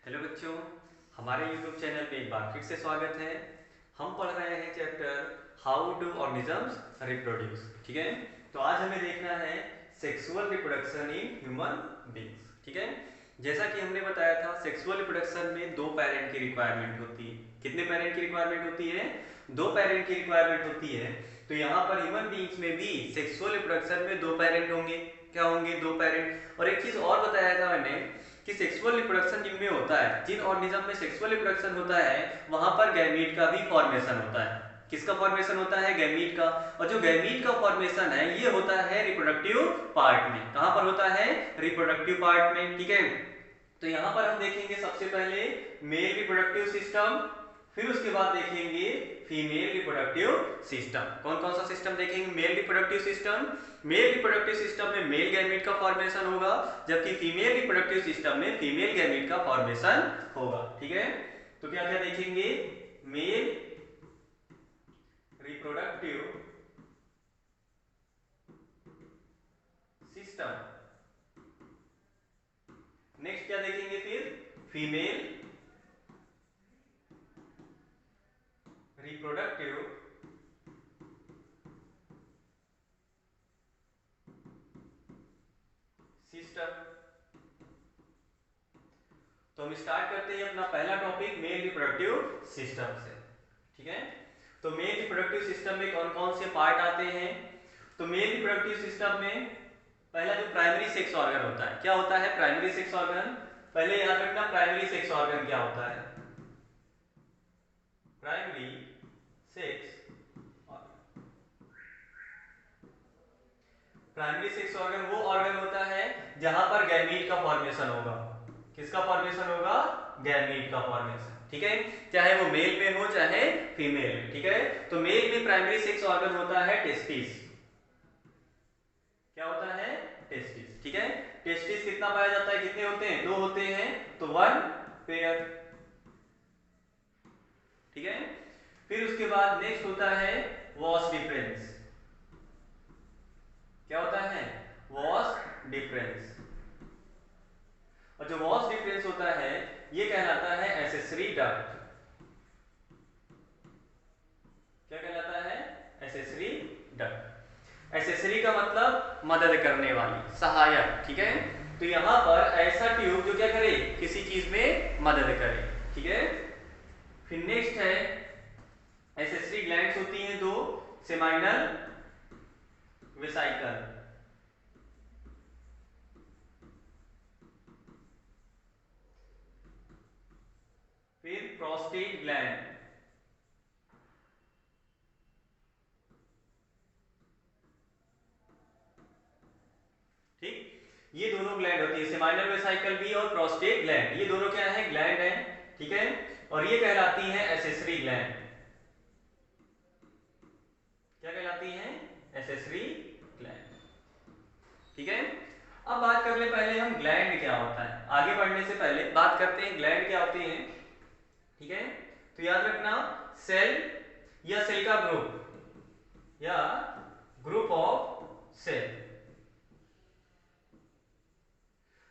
Hello बच्चों, हमारे YouTube channel पे एक बार फिर से स्वागत है। हम पढ़ रहे हैं chapter how do organisms reproduce. ठीक है, तो आज हमें देखना है sexual reproduction in human beings. ठीक है, जैसा कि हमने बताया था सेक्सुअल रिप्रोडक्शन में दो पेरेंट की रिक्वायरमेंट होती है। कितने पेरेंट की रिक्वायरमेंट होती है? दो पेरेंट की रिक्वायरमेंट होती है। तो यहाँ पर ह्यूमन बींग्स में भी सेक्सुअल रिप्रोडक्शन में दो पेरेंट होंगे। क्या होंगे? दो पेरेंट। और एक चीज और बताया था मैंने कि सेक्सुअल रिप्रोडक्शन जिनमें होता है, जिन ऑर्गेनिज्म में सेक्सुअल रिप्रोडक्शन होता है वहां पर गैमीट का भी फॉर्मेशन होता है। किसका फॉर्मेशन होता है? गैमीट का। और जो गैमीट का फॉर्मेशन है ये होता है रिप्रोडक्टिव पार्ट में। कहां पर होता है? रिप्रोडक्टिव पार्ट में। ठीक है, तो यहां पर हम देखेंगे सबसे पहले मेल रिप्रोडक्टिव सिस्टम, फिर उसके बाद देखेंगे फीमेल रिप्रोडक्टिव सिस्टम। कौन कौन सा सिस्टम देखेंगे? Male reproductive system. Male reproductive system में मेल गैमीट का फॉर्मेशन होगा, जबकि फीमेल रिप्रोडक्टिव सिस्टम में फीमेल गैमीट का फॉर्मेशन होगा। ठीक है, तो क्या क्या देखेंगे? Male reproductive system. नेक्स्ट क्या देखेंगे? फिर फीमेल रिप्रोडक्टिव सिस्टम। तो हम स्टार्ट करते हैं अपना पहला टॉपिक मेल रिप्रोडक्टिव सिस्टम से। ठीक है, तो मेल रिप्रोडक्टिव सिस्टम में कौन कौन से पार्ट आते हैं? तो मेल रिप्रोडक्टिव सिस्टम में पहला जो प्राइमरी सेक्स ऑर्गन होता है, क्या होता है प्राइमरी सेक्स ऑर्गन? पहले याद रखना प्राइमरी सेक्स ऑर्गन क्या होता है। Primary sex organ, primary sex organ वो ऑर्गन होता है जहां पर गैमीट का फॉर्मेशन होगा। किसका फॉर्मेशन होगा? गैमीट का फॉर्मेशन। ठीक है, चाहे वो मेल में हो चाहे फीमेल में। ठीक है, तो मेल में प्राइमरी सेक्स ऑर्गन होता है टेस्टिस। क्या होता है? टेस्टिस। ठीक है, टेस्टिस कितना पाया जाता है? कितने होते हैं? दो होते हैं, तो वन पेयर। ठीक है, फिर उसके बाद नेक्स्ट होता है वॉस डिफरेंस। क्या होता है? Was difference. और जो वॉस डिफरेंस होता है ये कहलाता है एसेसरी डक्ट। क्या कहलाता है? Accessory duct. एसेसरी का मतलब मदद करने वाली, सहायक। ठीक है, तो यहां पर ऐसा ट्यूब जो क्या करे? किसी चीज में मदद करे। ठीक है, फिर नेक्स्ट है एसेसरी ग्लैंड्स होती हैं दो, सेमाइनल वेसाइकल। फिर प्रोस्टेट ग्लैंड। ठीक, ये दोनों ग्लैंड होती है, सेमाइनल वेसाइकल भी और प्रोस्टेट ग्लैंड, ये दोनों क्या है? ग्लैंड है। ठीक है, और ये कहलाती है एसेसरी ग्लैंड। क्या कहलाती है? Accessory gland. ठीक है, अब बात कर ले पहले हम ग्लैंड क्या होता है। आगे बढ़ने से पहले बात करते हैं ग्लैंड क्या होती है। ठीक है, तो याद रखना सेल या सेल का ग्रुप या ग्रुप ऑफ सेल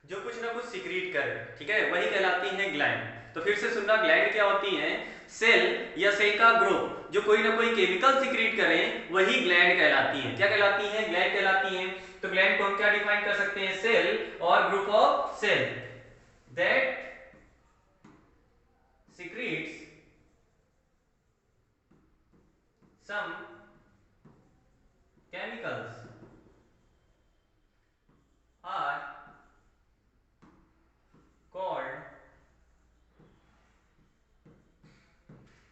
जो कुछ ना कुछ सिक्रीट करे, ठीक है, वही कहलाती है ग्लैंड। तो फिर से सुनना, ग्लैंड क्या होती है? सेल या सेल का ग्रुप जो कोई ना कोई केमिकल सिक्रीट करे वही ग्लैंड कहलाती है। क्या कहलाती है? ग्लैंड कहलाती है। तो ग्लैंड को हम क्या डिफाइन कर सकते हैं? सेल और group of cell that secretes some chemicals are called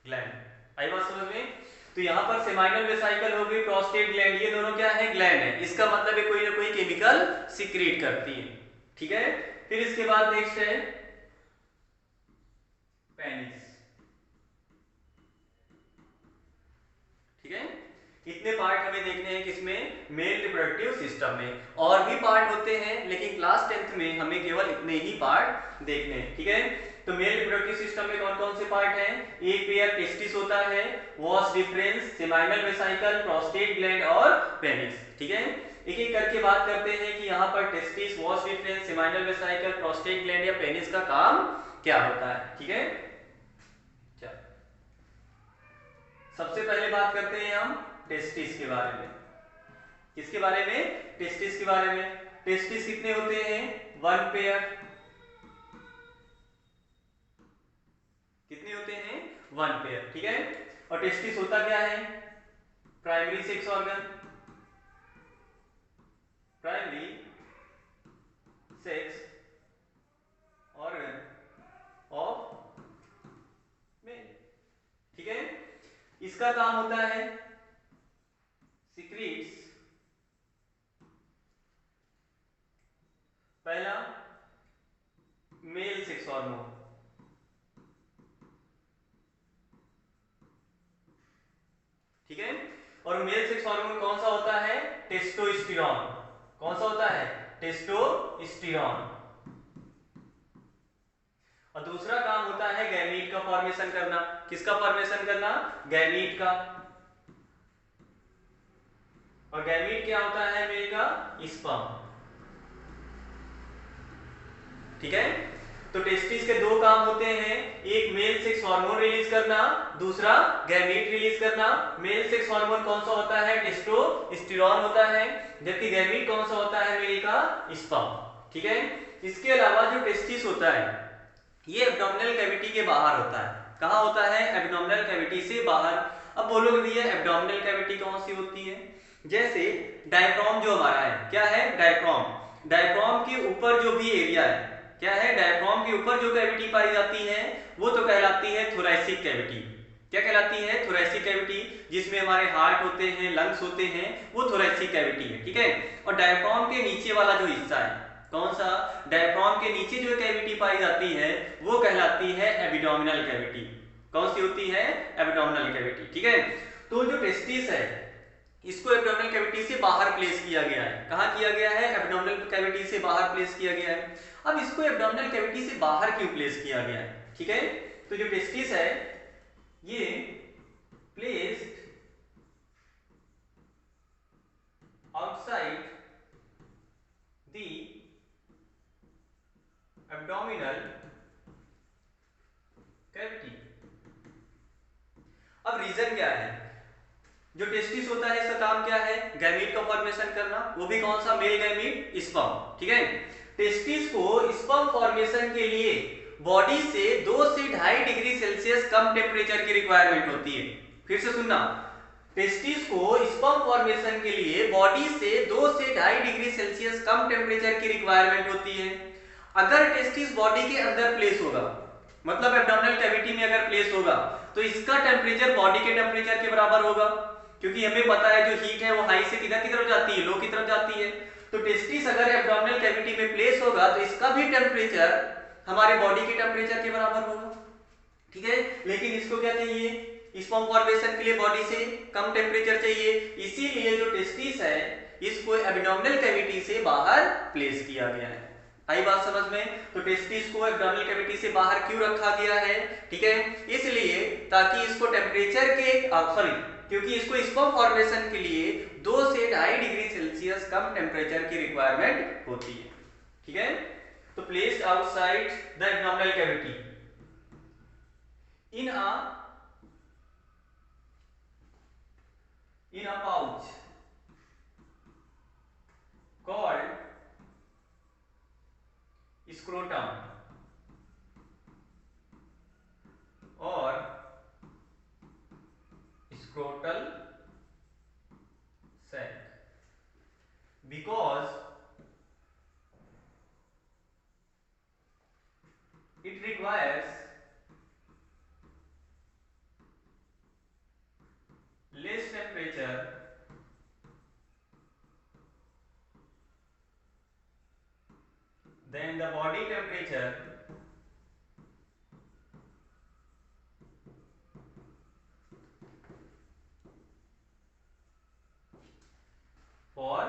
gland. आई बात समझ में? तो यहां पर सेमाइनल वेसाइकल हो गई, प्रोस्टेट ग्लैंड, ये दोनों क्या है? ग्लैंड है। इसका मतलब है कोई ना कोई केमिकल सिक्रीट करती है। ठीक है, फिर इसके बाद नेक्स्ट है पेनिस। ठीक है, इतने पार्ट हमें देखने हैं किसमें? मेल रिप्रोडक्टिव सिस्टम में। और भी पार्ट होते हैं लेकिन क्लास 10th में हमें केवल इतने ही पार्ट देखने हैं। ठीक है, तो मेल रिप्रोडक्टिव सिस्टम में कौन कौन से पार्ट हैं? एक पेयर टेस्टिस होता है, was difference, seminal vesicle, prostate gland और पेनिस। ठीक है, एक एक करके बात करते हैं कि यहाँ पर testis, wash reflex, seminal vesicle, prostate gland या पेनिस का काम क्या होता है। ठीक है, चलो सबसे पहले बात करते हैं हम टेस्टिस के बारे में। किसके बारे में? टेस्टिस के बारे में। टेस्टिस कितने होते हैं? 1 पेयर। कितने होते हैं? 1 पेयर। ठीक है, और टेस्टिस होता क्या है? Primary sex organ, primary sex organ of male. ठीक है, इसका काम होता है सिक्रीट्स, पहला मेल सेक्स हार्मोन, ठीक है, और मेल सेक्स हार्मोन कौन सा होता है? टेस्टोस्टेरोन। कौन सा होता है? टेस्टोस्टेरोन। और दूसरा काम होता है गैमीट का फॉर्मेशन करना। किसका फॉर्मेशन करना? गैमीट का। और गैमीट क्या होता है? मेल का स्पर्म। ठीक है, तो टेस्टिस के दो काम होते हैं, एक मेल सेक्स हार्मोन रिलीज करना, दूसरा गैमीट रिलीज करना। मेल सेक्स हार्मोन कौन सा होता है? टेस्टोस्टेरोन होता है, जबकि गैमीट कौन सा होता है? मेल का स्पर्म। ठीक है, इसके अलावा जो टेस्टिस होता है ये एब्डोमिनल कैविटी के बाहर होता है। कहाँ होता है? एब्डोमिनल कैविटी से बाहर। अब बोलोगे भैया एब्डोमिनल कैविटी कौन सी होती है? जैसे डायफ्राम जो हमारा है, क्या है? डायफ्राम। डायफ्राम के ऊपर जो भी एरिया है, क्या है? डायफ्राम के ऊपर जो कैविटी पाई जाती है वो तो कहलाती है थोरैसिक कैविटी। क्या कहलाती है? थोरैसिक कैविटी, जिसमें हमारे हार्ट होते हैं, लंग्स होते हैं, वो थोरैसिक कैविटी है। ठीक है, और डायफ्राम के नीचे वाला जो हिस्सा है, कौन सा? डायफ्राम के नीचे जो कैविटी पाई जाती है वो कहलाती है एब्डोमिनल कैविटी। कौन सी होती है? Abdominal cavity. ठीक है, तो जो टेस्टिस है इसको एब्डोमिनल कैविटी से बाहर प्लेस किया गया है। कहां किया गया है? एब्डोमिनल कैविटी से बाहर प्लेस किया गया है। अब इसको एब्डोमिनल कैविटी से बाहर क्यों प्लेस किया गया है? ठीक है, तो जो टेस्टिस है ये placed outside the abdominal cavity. अब रीजन क्या है? जो टेस्टिस होता है इसका काम क्या है? गैमीट का फॉर्मेशन करना, वो भी कौन सा? Male gamete, sperm. ठीक है, टेस्टिस को स्पर्म फॉर्मेशन के लिए बॉडी से 2 से 2.5 डिग्री सेल्सियस कम टेम्परेचर की रिक्वायरमेंट होती है। फिर से सुनना, टेस्टिस को स्पर्म फॉर्मेशन के लिए बॉडी से 2 से 2.5 डिग्री सेल्सियस कम टेम्परेचर की रिक्वायरमेंट होती है। अगर टेस्टिस बॉडी के अंदर प्लेस होगा, मतलब एब्डोमिनल कैविटी में अगर प्लेस होगा, तो इसका टेम्परेचर बॉडी के टेम्परेचर के बराबर होगा, क्योंकि हमें पता है जो हीट है वो हाई से किधर की तरफ जाती है? लो की तरफ जाती है। तो टेस्टिस अगर एब्डोमिनल कैविटी में प्लेस होगा तो इसका भी टेम्परेचर हमारे बॉडी के टेम्परेचर के बराबर होगा। ठीक है, लेकिन इसको क्या चाहिए? स्पर्म फॉर्मेशन के लिए बॉडी से कम टेम्परेचर चाहिए, इसीलिए जो टेस्टिस है इसको एब्डोमिनल कैविटी से बाहर प्लेस किया गया है। आई बात समझ में? तो टेस्टिस को एब्डोमिनल कैविटी से बाहर क्यों रखा गया है? ठीक है, इसलिए ताकि इसको टेम्परेचर के क्योंकि इसको स्पर्म फॉर्मेशन के लिए 2 से 2.5 डिग्री सेल्सियस कम टेम्परेचर की रिक्वायरमेंट होती है। ठीक है, तो placed outside the abdominal cavity in a pouch called scrotum or scrotal sac, because it requires less temperature than the body temperature for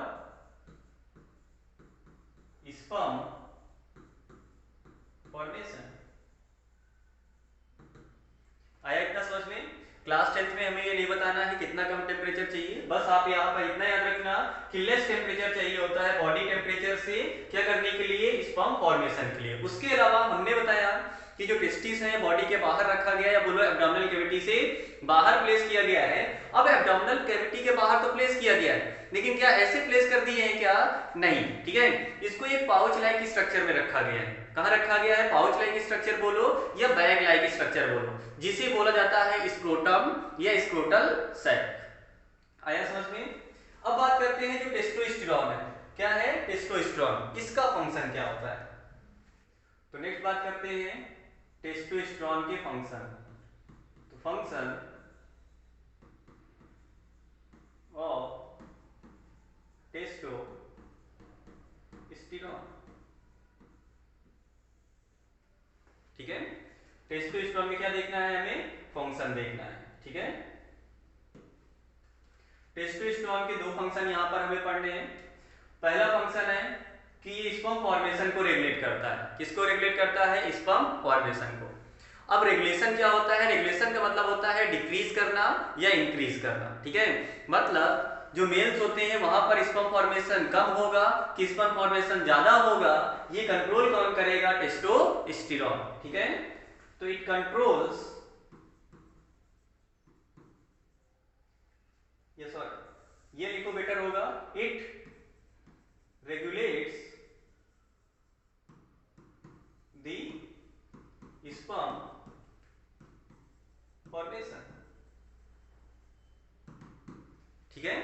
sperm formation। आया इतना समझ में? क्लास 10th में हमें ये नहीं बताना है कितना कम टेम्परेचर चाहिए, बस आप यहाँ पर इतना याद रखना कि लेस टेम्परेचर चाहिए होता है बॉडी टेम्परेचर से क्या करने के लिए, स्पर्म फॉर्मेशन के लिए। उसके अलावा हमने बताया कि जो टेस्टिस है बॉडी के बाहर रखा गया है, या बोलो एब्डोमिनल कैविटी से बाहर प्लेस किया गया है। अब एब्डोमिनल कैविटी के बाहर तो प्लेस किया गया है, लेकिन क्या ऐसे प्लेस कर दिए हैं क्या, नहीं, ठीक है। इसको एक पाउच लाइक स्ट्रक्चर में रखा गया है। कहां रखा गया है, पाउच लाइक स्ट्रक्चर बोलो या बैग लाइक स्ट्रक्चर बोलो, जिसे बोला जाता है स्क्रोटम या स्क्रोटल सैक। आया समझ में। अब बात करते हैं जो टेस्टोस्टेरोन है, क्या है टेस्टोस्टेरोन, इसका फंक्शन क्या होता है। तो नेक्स्ट बात करते हैं टेस्टोस्टेरोन के फंक्शन। तो फंक्शन ऑफ टेस्टोस्टेरोन, ठीक है। टेस्टोस्टेरोन में क्या देखना है हमें, फंक्शन देखना है, ठीक है। टेस्टोस्टेरोन के दो फंक्शन यहां पर हमें पढ़ने हैं। पहला फंक्शन है कि ये स्पर्म फॉर्मेशन को रेगुलेट करता है। किसको रेगुलेट करता है, स्पर्म फॉर्मेशन को। अब रेगुलेशन क्या होता है, रेगुलेशन का मतलब होता है डिक्रीज करना या इंक्रीज करना, ठीक है। मतलब जो मेल्स होते हैं वहां पर स्पर्म फॉर्मेशन कम होगा कि स्पर्म फॉर्मेशन ज्यादा होगा, ये कंट्रोल कौन करेगा, टेस्टोस्टेरोन, ठीक है। तो इट कंट्रोल्स, ये सॉरी ये लिखो बेटर होगा, it regulates the sperm formation, ठीक है।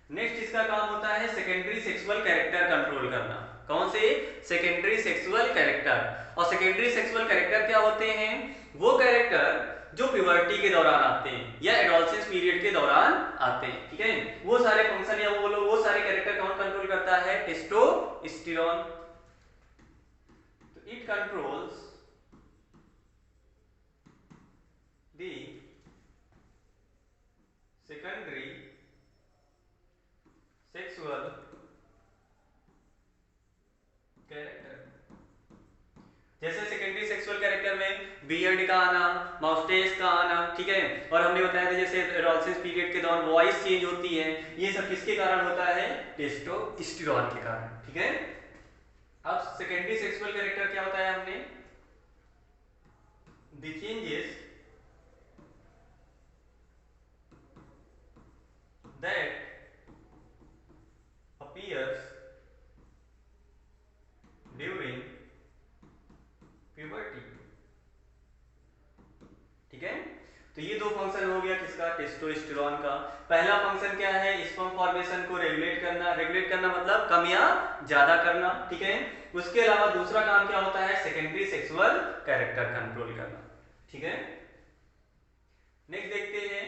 नेक्स्ट इसका काम होता है सेकेंडरी सेक्सुअल कैरेक्टर कंट्रोल करना। कौन से, सेकेंडरी सेक्सुअल कैरेक्टर। और सेकेंडरी सेक्सुअल कैरेक्टर क्या होते हैं, वो कैरेक्टर जो प्यूबर्टी के दौरान आते हैं या एडोलसेंस पीरियड के दौरान आते हैं, ठीक है। वो सारे फंक्शन या वो बोलो वो सारे कैरेक्टर कौन कंट्रोल करता है, टेस्टोस्टेरोन। तो it controls the secondary sexual character. जैसे सेकेंडरी सेक्सुअल कैरेक्टर में बियर्ड का आना, माउस्टेच का आना, ठीक है। और हमने बताया था जैसे एडोलसेंस पीरियड के दौरान वॉइस चेंज होती है, ये सब किसके कारण होता है, टेस्टोस्टेरोन के कारण, ठीक है। अब सेकेंडरी सेक्सुअल कैरेक्टर क्या होता है, हमने the changes that appears during puberty, ठीक है। तो ये दो फंक्शन हो गया किसका, टेस्टोस्टेरोन का। पहला फंक्शन क्या है, स्पर्म फॉर्मेशन को रेगुलेट करना, रेगुलेट करना मतलब कम या ज्यादा करना, ठीक है। उसके अलावा दूसरा काम क्या होता है, सेकेंडरी सेक्सुअल कैरेक्टर कंट्रोल करना, ठीक है। नेक्स्ट देखते हैं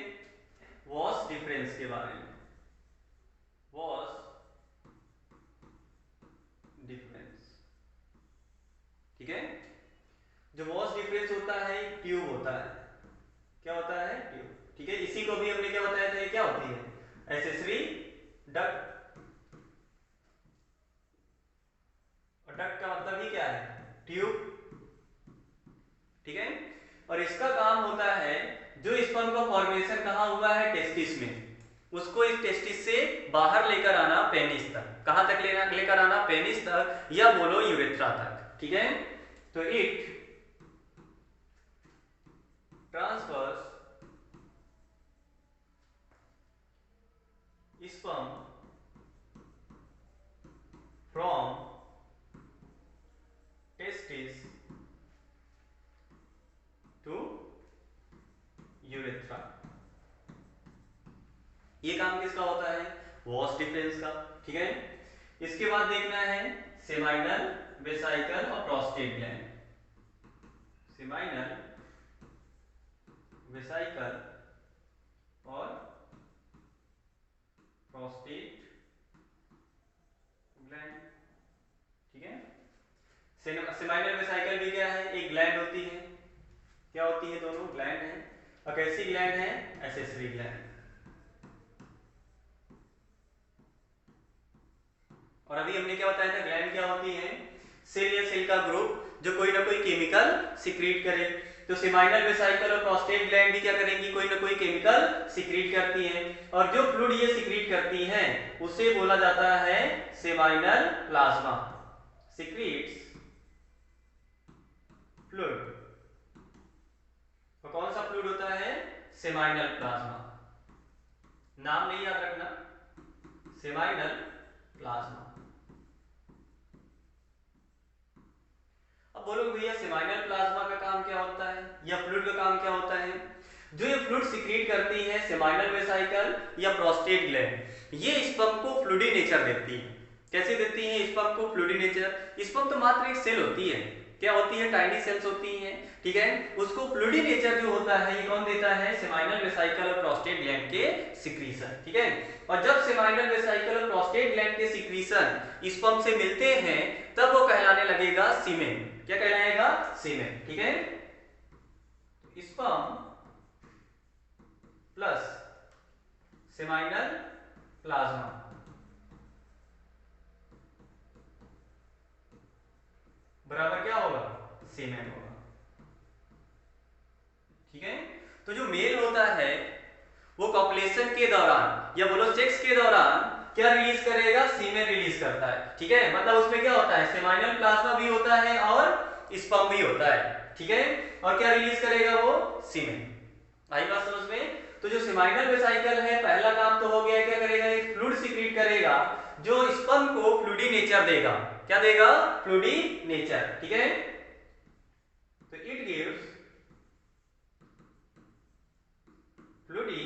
वॉस डिफरेंस के बारे में। वॉस डिफरेंस, ठीक है। जो वॉस डिफरेंस होता है ट्यूब होता है, क्या होता है, ट्यूब, ठीक है। इसी को भी हमने क्या बताया था, ये क्या होती है, एक्सेसरी डक्ट। और डक्ट का मतलब ही क्या है, ट्यूब, ठीक है। और इसका काम होता है जो स्पर्म का फॉर्मेशन कहां हुआ है, टेस्टिस में, उसको इस टेस्टिस से बाहर लेकर आना पेनिस तक। कहां तक लेकर आना, पेनिस तक या बोलो यूरेथ्रा तक, ठीक है। तो it transfers sperm from testis to urethra। ये काम किसका होता है, वॉस डिफरेंस का, ठीक है। इसके बाद देखना है सेमाइनल, वेसाइकल और प्रोस्टेट ग्लैंड। सेमाइनल, वेसाइकल और प्रोस्टेट ग्लैंड, ठीक है। सेमाइनल वेसाइकल भी क्या है, एक ग्लैंड होती है, क्या होती है, दोनों ग्लैंड है। और कैसी ग्लैंड है, एक्सेसरी ग्लैंड। और अभी हमने क्या बताया था, ग्लैंड क्या होती है, सेल या सेल का ग्रुप जो कोई ना कोई केमिकल सिक्रीट करे। तो सेमाइनल वेसाइकल और प्रोस्टेट ग्लैंड भी क्या करेंगी, कोई ना कोई केमिकल सिक्रीट करती हैं, और जो फ्लूइड ये सिक्रीट करती हैं उसे बोला जाता है सेमाइनल प्लाज्मा, सिक्रीट्स फ्लूइड। और कौन सा फ्लूइड होता है, सेमाइनल प्लाज्मा, नाम नहीं याद रखना, सेमाइनल प्लाज्मा। अब बोलोगे भैया सेमाइनल प्लाज्मा का काम क्या होता है या फ्लूइड का काम क्या होता है। जो ये फ्लूइड सिक्रीट करती है सेमाइनल वेसाइकल या प्रोस्टेट ग्लैंड, ये स्पर्म को फ्लूइडी नेचर देती है। कैसे देती है स्पर्म को फ्लूइडी नेचर, स्पर्म तो मात्र एक सेल होती है, क्या होती है, टाइनी सेल्स होती हैं, ठीक है। उसको फ्लूइडी नेचर जो होता है ये कौन देता है, सेमाइनल वेसाइकल और प्रोस्टेट ग्लैंड के सिक्रीशन, ठीक है। और जब सेमाइनल वेसाइकल और प्रोस्टेट ग्लैंड के सिक्रीशन स्पर्म से मिलते हैं तब वो कहलाने लगेगा सीमेन। क्या कहलाएगा, सीमेन, ठीक है। स्पर्म प्लस सेमाइनल प्लाज्मा बराबर क्या होगा, सीमेन होगा, ठीक है। तो जो मेल होता है वो कॉपुलेशन के दौरान या बोलो सेक्स के दौरान क्या रिलीज करेगा, सीमेन रिलीज करता है, ठीक है। मतलब उसमें क्या होता है, सेमाइनल प्लाज्मा भी होता है और स्पर्म भी होता है, ठीक है। और क्या रिलीज करेगा वो, सीमेन। आई बात समझ में। तो जो सेमाइनल वेसाइकल है पहला काम तो हो गया, क्या करेगा, एक फ्लूइड सिक्रीट करेगा जो स्पर्म को फ्लूइडी नेचर देगा। क्या देगा, फ्लूइडी नेचर, ठीक है। तो it gives fluidy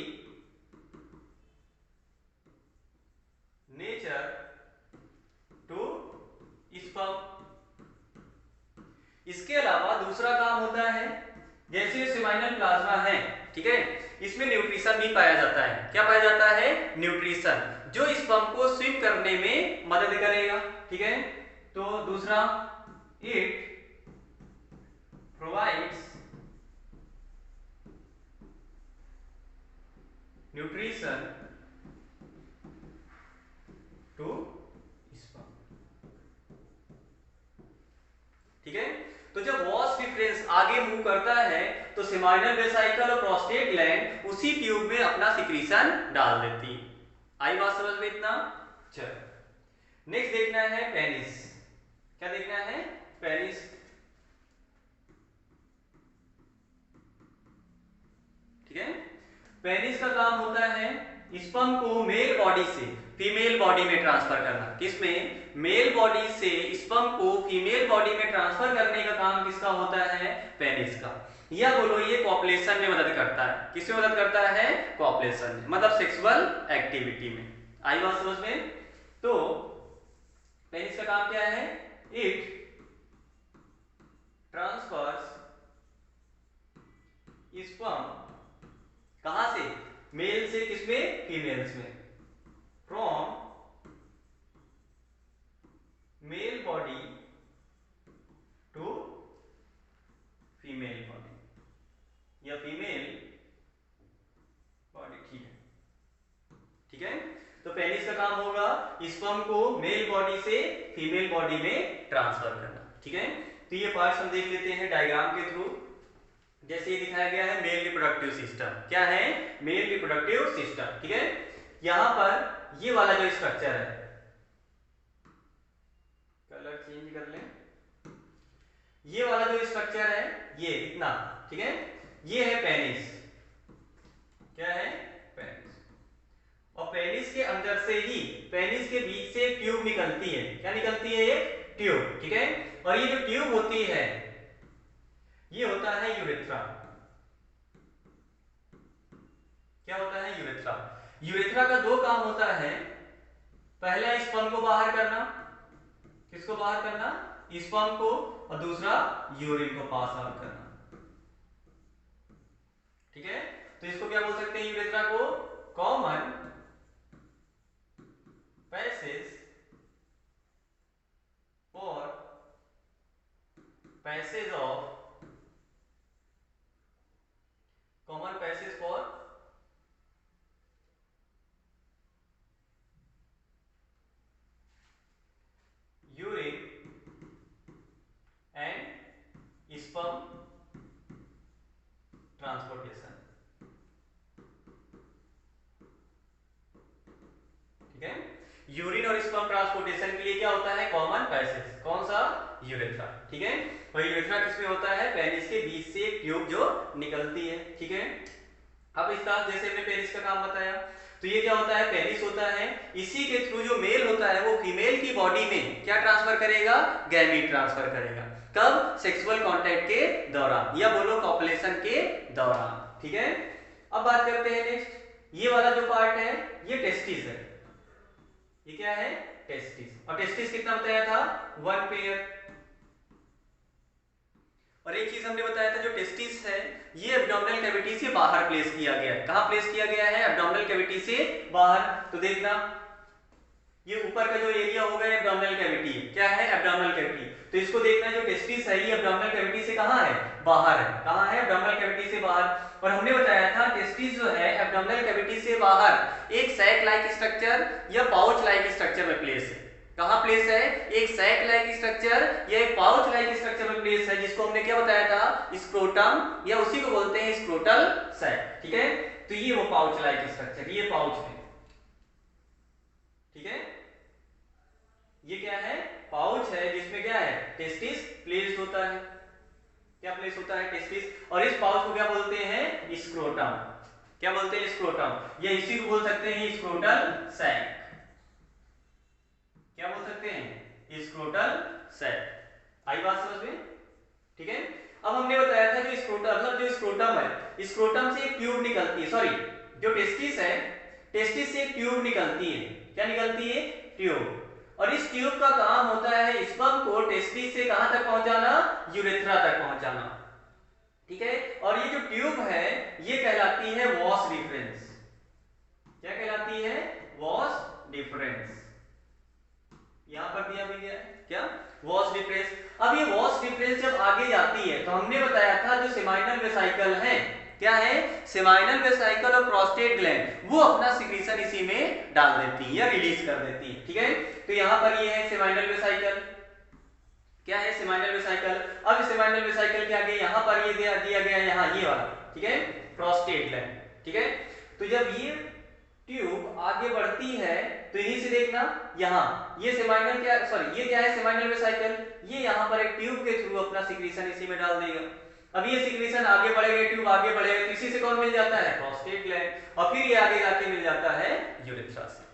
nature to sperm. इसके अलावा दूसरा काम होता है, जैसे सेमाइनल प्लाज्मा है, ठीक है, इसमें न्यूट्रिशन भी पाया जाता है। क्या पाया जाता है, न्यूट्रिशन, जो स्पर्म को स्विम करने में मदद करेगा, ठीक है। तो दूसरा, it provides nutrition to sperm, ठीक है। तो जब वॉश डिफरेंस आगे मूव करता है तो सेमाइनल वेसाइकल और प्रोस्टेट ग्लैंड उसी ट्यूब में अपना सिक्रीशन डाल देती है। आई बात समझ में इतना। चलो नेक्स्ट देखना है पेनिस। क्या देखना है, पेनिस, ठीक है। पेनिस का काम होता है स्पर्म को मेल बॉडी से फीमेल बॉडी में ट्रांसफर करना। किसमें, मेल बॉडी से स्पर्म को फीमेल बॉडी में ट्रांसफर करने का काम किसका होता है, पेनिस का। या बोलो ये कॉपुलेशन में मदद करता है। किसमें मदद करता है, कॉपुलेशन में, मतलब सेक्सुअल एक्टिविटी में। आई बात समझ में। तो पेनिस का काम क्या है, इट ट्रांसफर्स स्पर्म, कहां से, मेल से किसमें, फीमेल्स में, from male body to female body या फीमेल बॉडी, ठीक है, ठीक है। तो पेनिस का काम होगा स्पर्म को मेल बॉडी से फीमेल बॉडी में ट्रांसफर करना, ठीक है। तो ये पार्ट्स हम देख लेते हैं डायग्राम के थ्रू। जैसे ये दिखाया गया है मेल रिप्रोडक्टिव सिस्टम, क्या है, मेल रिप्रोडक्टिव सिस्टम, ठीक है। यहां पर ये वाला जो स्ट्रक्चर है, कलर चेंज कर लें, ये वाला जो स्ट्रक्चर है ये इतना, ठीक है, ये है पेनिस। क्या है, पेनिस। और पेनिस के अंदर से ही, पेनिस के बीच से ट्यूब निकलती है। क्या निकलती है, एक ट्यूब, ठीक है। और ये जो ट्यूब होती है ये होता है यूरेथ्रा। क्या होता है, यूरेथ्रा। यूरेथ्रा का दो काम होता है, पहला स्पर्म को बाहर करना, किसको बाहर करना, स्पर्म को, और दूसरा यूरिन को पास आउट करना, ठीक है। तो इसको क्या बोल सकते हैं, यूरेथ्रा को common passage for passage of, common passage for urine and sperm transportation, ठीक है। यूरिन और स्पर्म ट्रांसपोर्टेशन के लिए क्या होता है, कॉमन पैसेज, कौन सा, यूरेथ्रा, ठीक है। और यूरेथ्रा किसमें होता है, पेनिस के बीच से एक ट्यूब जो निकलती है, ठीक है। अब इसका जैसे हमने पेनिस का काम बताया, तो ये क्या होता है, पेनिस होता है, इसी के थ्रू जो मेल होता है वो फीमेल की बॉडी में क्या ट्रांसफर करेगा, गैमीट ट्रांसफर करेगा, कब, सेक्सुअल कांटेक्ट के दौरान, या बोलो कॉपुलेशन के दौरान, ठीक है। अब बात करते हैं नेक्स्ट, ये वाला जो पार्ट है ये टेस्टिस है, ये क्या है, टेस्टिस, और टेस्टिस कितना बताया था, 1 पेयर। और एक चीज हमने बताया था, जो टेस्टिस है ये एब्डोमिनल कैविटी से बाहर प्लेस किया गया है, कहां प्लेस किया गया है, एब्डोमिनल कैविटी से बाहर। तो देखना ये ऊपर का जो एरिया होगा ये एब्डोमिनल कैविटी है, क्या है, एब्डोमिनल कैविटी। तो इसको देखना, जो टेस्टिस है ये एब्डोमिनल कैविटी से कहां है, बाहर है, कहां है, एब्डोमिनल कैविटी से बाहर। और हमने बताया था टेस्टिस जो है एब्डोमिनल कैविटी से बाहर एक सैक लाइक स्ट्रक्चर या पाउच लाइक स्ट्रक्चर में प्लेस है, कहां प्लेस है, एक सैक लाइक स्ट्रक्चर या एक पाउच लाइक स्ट्रक्चर में प्लेस है, जिसको हमने क्या बताया था, स्क्रोटम, या उसी को बोलते हैं स्क्रोटल सैक, ठीक है। तो ये वो पाउच लाइक स्ट्रक्चर, ये पाउच है, ठीक है। ये क्या है, पाउच है, जिसमें क्या है, टेस्टिस प्लेस्ड होता है, क्या प्लेस होता है, टेस्टिस। और इस पाउच को क्या बोलते हैं, स्क्रोटम, क्या बोलते हैं, स्क्रोटम, या इसी को बोल सकते हैं स्क्रोटल सैक, क्या बोल सकते हैं, स्क्रोटल सैक। आई बात समझ में, ठीक है। अब हमने बताया था जो स्क्रोटम, मतलब जो स्क्रोटम है, स्क्रोटम से एक ट्यूब निकलती है, सॉरी जो टेस्टिस है, टेस्टिस से एक ट्यूब निकलती है, क्या निकलती है, ट्यूब। और इस ट्यूब का काम होता है स्पर्म को टेस्टिस से कहां तक पहुंचाना, यूरेथ्रा तक पहुंचाना, ठीक है। और ये जो ट्यूब है ये कहलाती है वॉस डिफरेंस, क्या कहलाती है, वॉस डिफरेंस, यहां पर दिया भी गया है, क्या, वॉस डिफरेंस। अब ये वॉस डिफरेंस जब आगे जाती है तो हमने बताया था जो सेमाइनल वेसिकल है, क्या है, सेमाइनल वेसिकल और प्रोस्टेट ग्लैंड वो अपना सिक्रीशन इसी में डाल देती है या रिलीज कर देती है, ठीक है। तो यहां पर ये है सेमाइनल वेसिकल, क्या है, सेमाइनल वेसिकल। अब सेमाइनल वेसिकल के आगे यहां पर ये दिया गया, यहां ये वाला, ठीक है, प्रोस्टेट ग्लैंड, ठीक है। तो जब ये ट्यूब आगे बढ़ती है तो इन्हीं से देखना, यहाँ ये सेमाइनल, क्या, सॉरी ये क्या है, सेमाइनल वेसिकल, ये यहाँ पर एक ट्यूब के थ्रू अपना सिक्रीशन इसी में डाल देगा। अब ये सिक्रीशन आगे बढ़ेगा, ट्यूब आगे बढ़ेगा, तो इसी से कौन मिल जाता है, प्रोस्टेट ग्लैंड, और फिर ये आगे जाके मिल जाता है यूरेथ्रा से।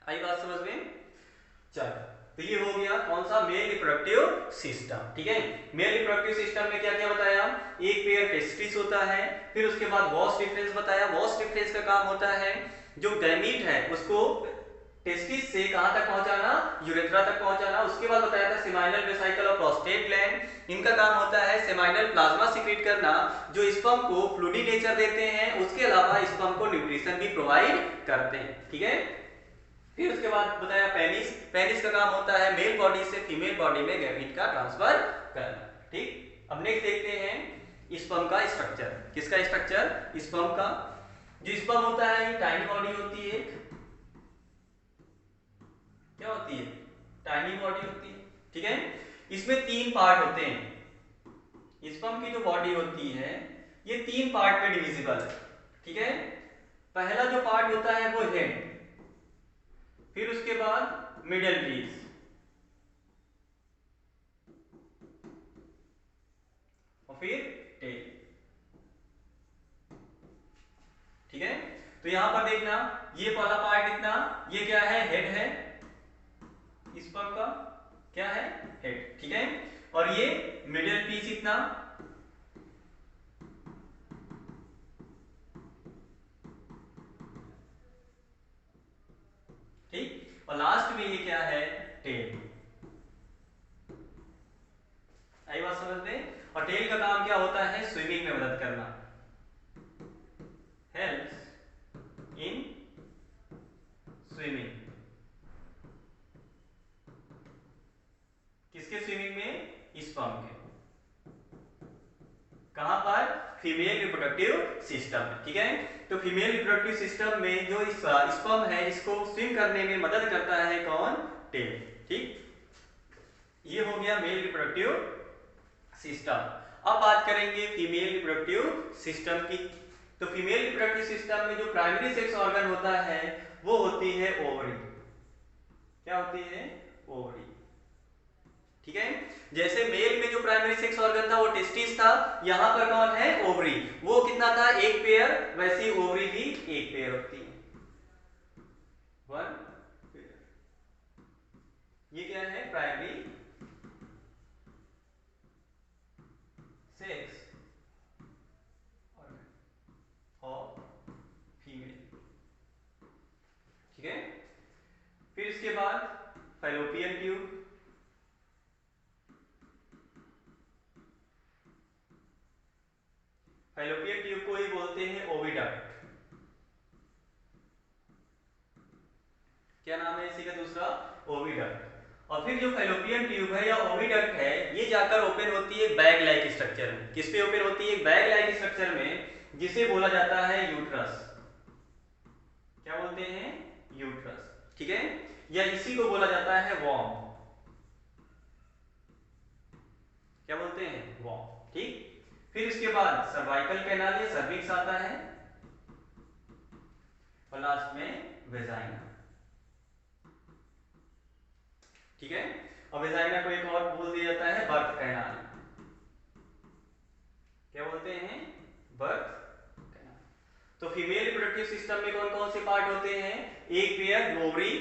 आई बात समझ में, चलो। तो ये हो गया कौन सा, मेल रिप्रोडक्टिव सिस्टम, ठीक है। मेल रिप्रोडक्टिव सिस्टम में क्या क्या बताया, एक पेयर टेस्टिस होता है, फिर उसके बाद वॉस डिफरेंस बताया, वॉस डिफरेंस का काम होता है जो गैमीट है उसको टेस्टिस से कहां तक पहुंचाना, यूरेथ्रा तक पहुंचाना। उसके बाद बताया था सेमाइनल वेसिकल और प्रोस्टेट ग्लैंड, इनका काम होता है सेमाइनल प्लाज्मा सीक्रेट करना जो स्पर्म को फ्लूइडी नेचर देते हैं, उसके अलावा स्पर्म को न्यूट्रिशन भी प्रोवाइड करते हैं, ठीक है। फिर उसके बाद बताया पेनिस, पेनिस का काम होता है मेल बॉडी से फीमेल बॉडी में गैमीट का ट्रांसफर करना, ठीक। अब नेक्स्ट देखते हैं स्पर्म का स्ट्रक्चर, किसका स्ट्रक्चर, स्पर्म का। जो स्पर्म होता है ये टाइनी बॉडी होती है, क्या होती है, टाइनी बॉडी होती है, ठीक है। इसमें 3 पार्ट होते हैं, स्पर्म की जो बॉडी होती है ये 3 पार्ट में डिविजिबल है, ठीक है। पहला जो पार्ट होता है वो हेड, फिर उसके बाद मिडल पीस, और फिर टेल, ठीक है। तो यहां पर देखना ये वाला पार्ट इतना, ये क्या है, हेड है, स्पर्म का क्या है, हेड, ठीक है। और ये मिडल पीस इतना, ठीक। और लास्ट में ये क्या है, टेल। आई बात समझ में। और टेल का काम क्या होता है, स्विमिंग में मदद करना, हेल्प्स इन स्विमिंग, किसके स्विमिंग में, स्पर्म के, कहां पर, फीमेल रिप्रोडक्टिव सिस्टम में, ठीक है। तो फीमेल रिप्रोडक्टिव सिस्टम में जो स्पर्म है इसको स्विम करने में मदद करता है कौन, टेल, ठीक। ये हो गया मेल रिप्रोडक्टिव सिस्टम। अब बात करेंगे फीमेल रिप्रोडक्टिव सिस्टम की। तो फीमेल रिप्रोडक्टिव सिस्टम में जो प्राइमरी सेक्स ऑर्गन होता है वो होती है ओवरी। क्या होती है? ओवरी। ठीक है, जैसे मेल में जो प्राइमरी सेक्स ऑर्गन था वो टेस्टिस था, यहां पर कौन है? ओवरी। वो कितना था? एक पेयर, वैसे ही ओवरी भी एक पेयर होती है, वन पेयर। ये क्या है? Primary sex organ of female. ठीक है, फिर इसके बाद फैलोपियन ट्यूब। फैलोपियन ट्यूब को ही बोलते हैं ओविडक्ट। क्या नाम है इसी का दूसरा? ओविडक्ट। और फिर जो फैलोपियन ट्यूब है या ओविडक्ट है, ये जाकर ओपन होती है बैग लाइक स्ट्रक्चर में। किस पे ओपन होती है? बैग लाइक स्ट्रक्चर में, जिसे बोला जाता है यूट्रस। क्या बोलते हैं? यूट्रस। ठीक है, या इसी को बोला जाता है वॉर्म। क्या बोलते हैं? वॉर्म। ठीक, फिर इसके बाद सर्वाइकल कैनाल या सर्विक्स आता है, और लास्ट में वेजाइना। ठीक है, और वेजाइना को एक और बोल दिया जाता है बर्थ कैनाल। क्या बोलते हैं? Birth canal. तो फीमेल रिप्रोडक्टिव सिस्टम में कौन कौन से पार्ट होते हैं? एक pair ovary,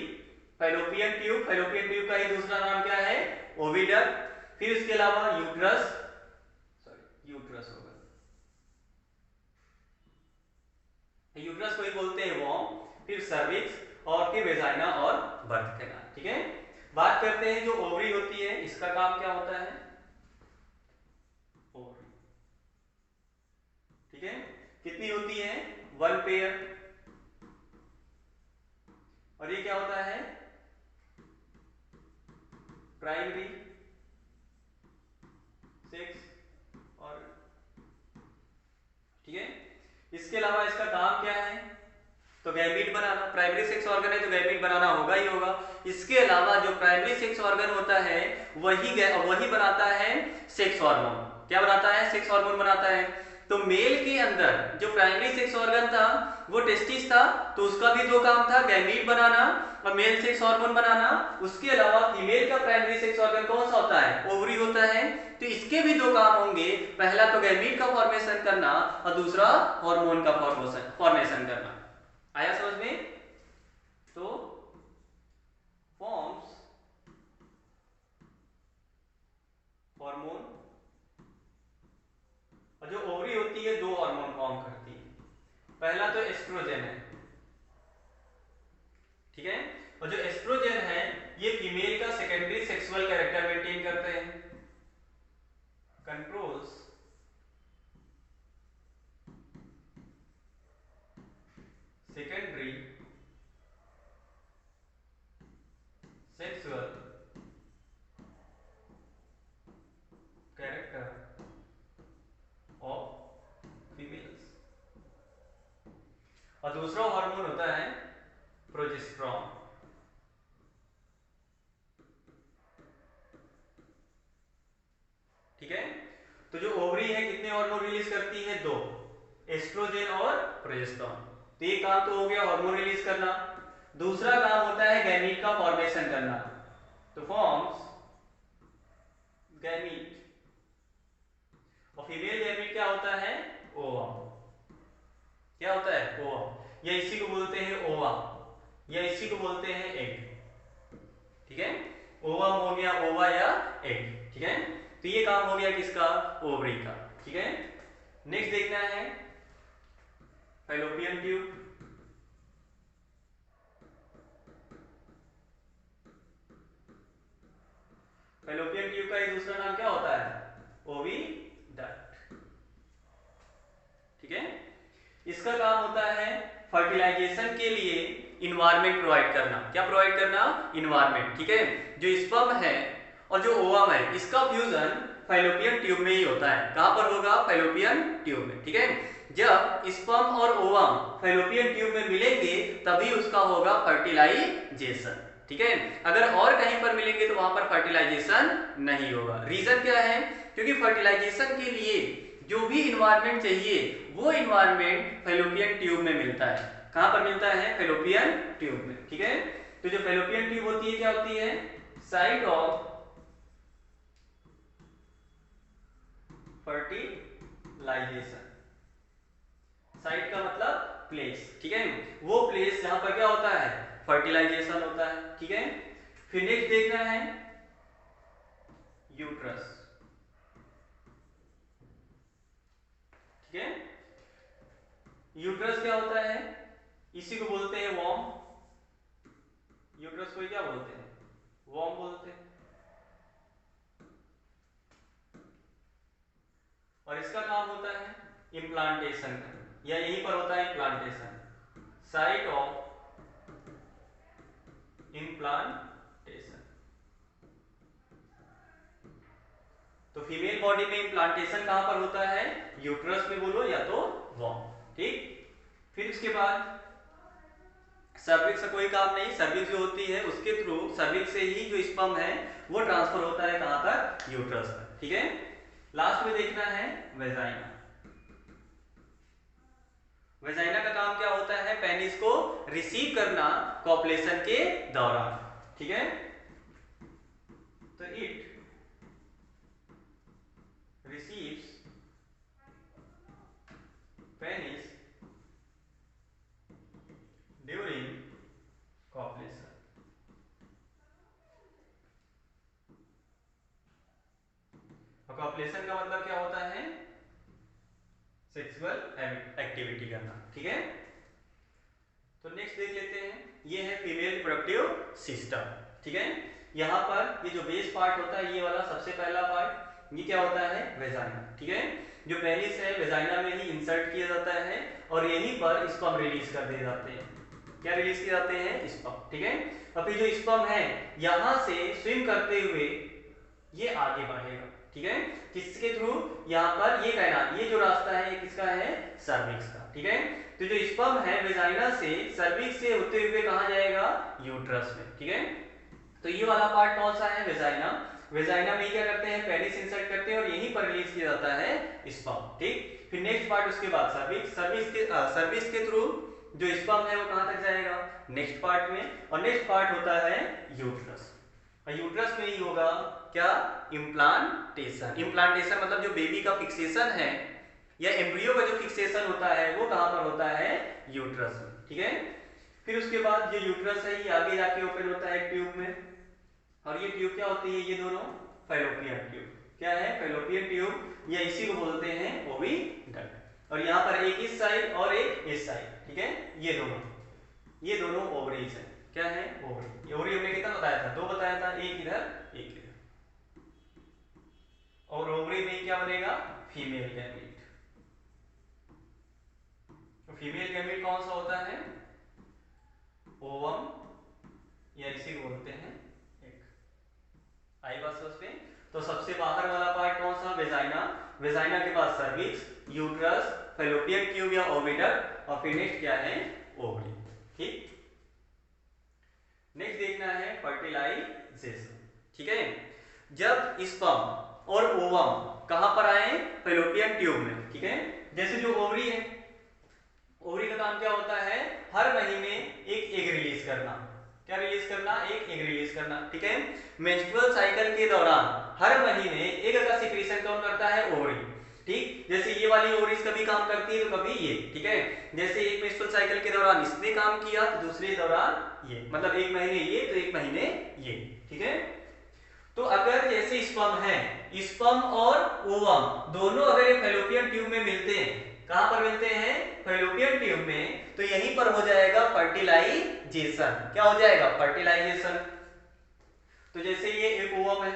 fallopian tube. Fallopian tube का ही दूसरा नाम क्या है? ओविडक्ट। फिर इसके अलावा यूट्रस, सॉरी यूट्रस होगा, यूट्रस को ही बोलते हैं वॉर्म। फिर सर्विक्स, और फिर वेजाइना और बर्थ कैनाल। ठीक है, बात करते हैं जो ओवरी होती है, इसका काम क्या होता है? ओवरी। ठीक है, कितनी होती है? One pair. और ये क्या होता है? प्राइमरी सेक्स और, ठीक है, इसके अलावा इसका काम क्या है? तो गैमीट बनाना। प्राइमरी सेक्स ऑर्गन है तो गैमीट बनाना होगा ही होगा। इसके अलावा जो प्राइमरी सेक्स ऑर्गन होता है वही बनाता है सेक्स हार्मोन। क्या बनाता है? सेक्स हार्मोन बनाता है। तो मेल के अंदर जो प्राइमरी सेक्स ऑर्गन था वो टेस्टिस था, तो उसका भी दो काम था, गैमीट बनाना और मेल सेक्स हार्मोन बनाना। उसके अलावा फीमेल का प्राइमरी सेक्स ऑर्गन कौन सा होता है? ओवरी होता है। तो इसके भी दो काम होंगे, पहला तो गैमीट का फॉर्मेशन करना और दूसरा हार्मोन का फॉर्मेशन करना। आया समझ में? तो फॉर्म्स हार्मोन, और जो ओवरी होती है दो हार्मोन फॉर्म करती है। पहला तो एस्ट्रोजन है, ठीक है, और जो एस्ट्रोजन है ये फीमेल का सेकेंडरी सेक्सुअल कैरेक्टर मेंटेन करते हैं, controls secondary sexual character of females. और दूसरा हार्मोन होता है प्रोजेस्टेरॉन। ठीक है, तो जो ओवरी है कितने हार्मोन रिलीज करती है? दो, एस्ट्रोजन और प्रोजेस्टेरॉन। तो ये काम तो हो गया हार्मोन रिलीज करना। दूसरा काम होता है गैमीट का फॉर्मेशन करना। तो फॉर्म्स गैमीट, और फीमेल गैमीट क्या होता है? ओवम। क्या होता है? ओवम, या इसी को बोलते हैं ओवा, या इसी को बोलते हैं एग। ठीक है, ओवम हो गया, ओवा या एग। ठीक है, तो ये काम हो गया किसका? ओवरी का। ठीक है, नेक्स्ट देखना है फैलोपियन ट्यूब। फैलोपियन ट्यूब का ही दूसरा नाम क्या होता है? ओविडक्ट। ठीक है, इसका काम होता है फर्टिलाइजेशन के लिए इन्वायरमेंट प्रोवाइड करना। क्या प्रोवाइड करना? इन्वायरमेंट। ठीक है, जो स्पर्म है और जो ओवम है इसका फ्यूजन फैलोपियन ट्यूब में ही होता है। कहां पर होगा? फैलोपियन ट्यूब में। ठीक है, जब स्पर्म और ओवम फैलोपियन ट्यूब में मिलेंगे तभी उसका होगा फर्टिलाइजेशन। ठीक है, अगर और कहीं पर मिलेंगे तो वहां पर फर्टिलाइजेशन नहीं होगा। रीजन क्या है? क्योंकि फर्टिलाइजेशन के लिए जो भी इन्वायरमेंट चाहिए वो इन्वायरमेंट फैलोपियन ट्यूब में मिलता है। कहां पर मिलता है? फैलोपियन ट्यूब में। ठीक है, तो जो फैलोपियन ट्यूब होती है क्या होती है? Site of fertilisation. साइट का मतलब प्लेस। ठीक है, वो प्लेस जहां पर क्या होता है? फर्टिलाइजेशन होता है। ठीक है, फिर नेक्स्ट देखना है यूट्रस। ठीक है, यूट्रस क्या होता है? इसी को बोलते हैं वॉर्म। यूट्रस को क्या बोलते हैं? वॉर्म बोलते हैं। और इसका काम होता है इम्प्लांटेशन का, या यहीं पर होता है इम्प्लांटेशन। Site of implantation. तो फीमेल बॉडी में इम्प्लांटेशन कहां पर होता है? यूट्रस में बोलो या तो वॉर्म। ठीक, फिर उसके बाद सर्विक्स का कोई काम नहीं। सर्विक्स जो होती है उसके थ्रू, सर्विक्स से ही जो स्पर्म है वो ट्रांसफर होता है कहां तक? यूट्रस तक। ठीक है, लास्ट में देखना है वेजाइना। वेजाइना का काम क्या होता है? पेनिस को रिसीव करना कॉपुलेशन के दौरान। ठीक है, तो it receives penis during copulation. और कॉपुलेशन का मतलब क्या होता है? सेक्सुअल एक्टिविटी करना। ठीक है, तो नेक्स्ट देख लेते हैं, ये है फीमेल रिप्रोडक्टिव सिस्टम। ठीक है, यहाँ पर ये जो बेस पार्ट होता है, ये वाला सबसे पहला पार्ट, ये क्या होता है? वेजाइना। ठीक है, जो पेनिस है वेजाइना में ही इंसर्ट किया जाता है और यहीं पर स्पर्म रिलीज कर दिए जाते हैं। क्या रिलीज किए जाते हैं? स्पर्म। ठीक है, और फिर जो स्पर्म है यहां से स्विम करते हुए ये आगे बढ़ेगा। ठीक है, किसके थ्रू? यहाँ पर ये कैनाल, ये जो रास्ता है ये किसका है? सर्विक्स का। ठीक है, तो जो स्पर्म है वेजाइना से सर्विक्स से होते हुए कहां जाएगा? यूट्रस में। ठीक है, तो ये वाला पार्ट कौन सा है? वेजाइना। वेजाइना में क्या करते हैं? पेनिस इंसर्ट करते हैं और यहीं पर रिलीज किया जाता है स्पर्म। ठीक, फिर नेक्स्ट पार्ट उसके बाद सर्विक्स। सर्विक्स के थ्रू जो स्पर्म है वो कहां तक जाएगा? नेक्स्ट पार्ट में। और नेक्स्ट पार्ट होता है यूट्रस। और यूट्रस में ही होगा क्या? इम्प्लांटेशन। इम्प्लांटेशन मतलब जो बेबी का फिक्सेशन है या एम्ब्रियो का जो फिक्सेशन होता है वो कहां पर होता है? यूट्रस में। ठीक है, फिर उसके बाद ये यूट्रस है ये आगे जाके ओपन होता है ट्यूब में। और ये ट्यूब क्या होती है? ये दोनों फैलोपियन ट्यूब। क्या है? फैलोपियन ट्यूब, या इसी को बोलते हैं ओविडक्ट। और यहाँ पर एक इस साइड और एक इस साइड। ठीक है, ये दोनों ओवरीज है। क्या है? ओवरी। ओवरी हमने कितना बताया था? 2 बताया था, एक इधर एक इधर। और ओवरी में क्या बनेगा? Female gamete. तो फीमेल गैमीट कौन सा होता है? ओवम, या इसी को बोलते हैं एक। आई बात समझ में? तो सबसे बाहर वाला पार्ट कौन सा? वेजाइना। वेजाइना के बाद सर्विक्स, यूट्रस, फैलोपियन ट्यूब या ओविडक्ट, और फिर नेक्स्ट क्या है? ओवरी। ठीक, नेक्स्ट देखना है फर्टिलाइजेशन। ठीक है, जब स्पर्म और ओवम कहां पर आए? फैलोपियन ट्यूब में। ठीक है, जैसे जो ओवरी है, ओवरी का काम क्या होता है? हर महीने एक एग रिलीज करना। क्या रिलीज करना? एक एग रिलीज करना। ठीक है, मेंस्ट्रुअल साइकिल के दौरान हर महीने एग का सिक्रीशन कौन करता है? ओवरी। ठीक, जैसे ये वाली ओवरीज कभी काम करती है तो कभी ये। ठीक है, जैसे एक मेंस्ट्रुअल साइकिल के दौरान इसने काम किया तो दूसरे दौरान ये, मतलब एक महीने ये तो एक महीने ये। ठीक है, तो अगर जैसे स्पर्म है, स्पर्म और ओवम दोनों अगर ये फैलोपियन ट्यूब में मिलते हैं, कहां पर मिलते हैं? फैलोपियन ट्यूब में, तो यहीं पर हो जाएगा फर्टिलाइजेशन। क्या हो जाएगा? फर्टिलाइजेशन। तो जैसे ये एक ओवम है,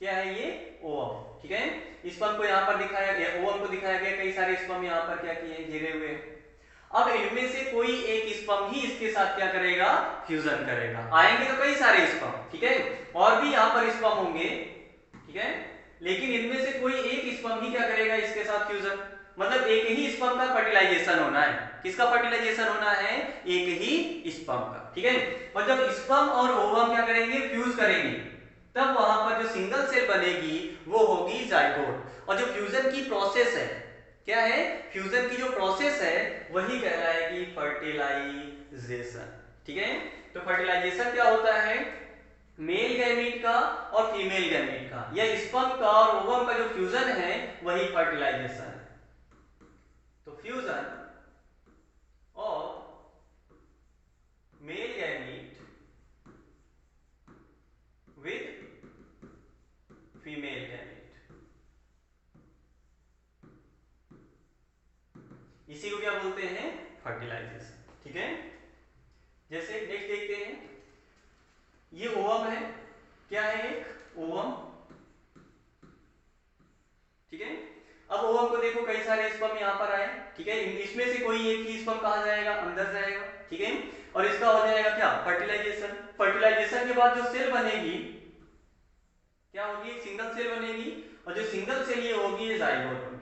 क्या है ये? ओवम। ठीक है, स्पर्म को यहां पर दिखाया गया, ओवम को दिखाया गया, कई सारे स्पर्म यहां पर क्या किए? घेरे हुए हैं। अब इनमें से कोई एक स्पर्म ही इसके साथ क्या करेगा? फ्यूजन करेगा। आएंगे तो कई सारे स्पर्म। ठीक है, और भी यहां पर स्पर्म होंगे। ठीक है, लेकिन इनमें से कोई एक स्पर्म ही क्या करेगा? इसके साथ फ्यूजन। मतलब एक ही स्पर्म का फर्टिलाइजेशन होना है। किसका फर्टिलाइजेशन होना है? एक ही स्पर्म का। ठीक है, और जब स्पर्म और ओवम क्या करेंगे? फ्यूज करेंगे, तब वहां पर जो सिंगल सेल बनेगी वो होगी जाइगोट। और जो फ्यूजन की प्रोसेस है, क्या है, फ्यूजन की जो प्रोसेस है वही कहलाएगी फर्टिलाइजेशन। ठीक है, तो फर्टिलाइजेशन क्या होता है, मेल गैमीट का और फीमेल गैमीट का या स्पर्म का और ओवम का जो फ्यूजन है वही फर्टिलाइजेशन है। तो fusion of male gamete with female gamete, इसी को क्या बोलते हैं, फर्टिलाइजेशन। ठीक है, जैसे नेक्स्ट देखते हैं, ये ओवम है, क्या है, एक ओवम। ठीक है, अब ओवम को देखो कई सारे स्पर्म यहाँ पर आए। ठीक है, इसमें से कोई एक ही स्पर्म कहाँ जाएगा, अंदर जाएगा। ठीक है, और इसका हो जाएगा क्या, फर्टिलाइजेशन। फर्टिलाइजेशन के बाद जो सेल बनेगी क्या होगी, एक सिंगल सेल बनेगी, और जो सिंगल सेल ये होगी ये जाइगोट होगी।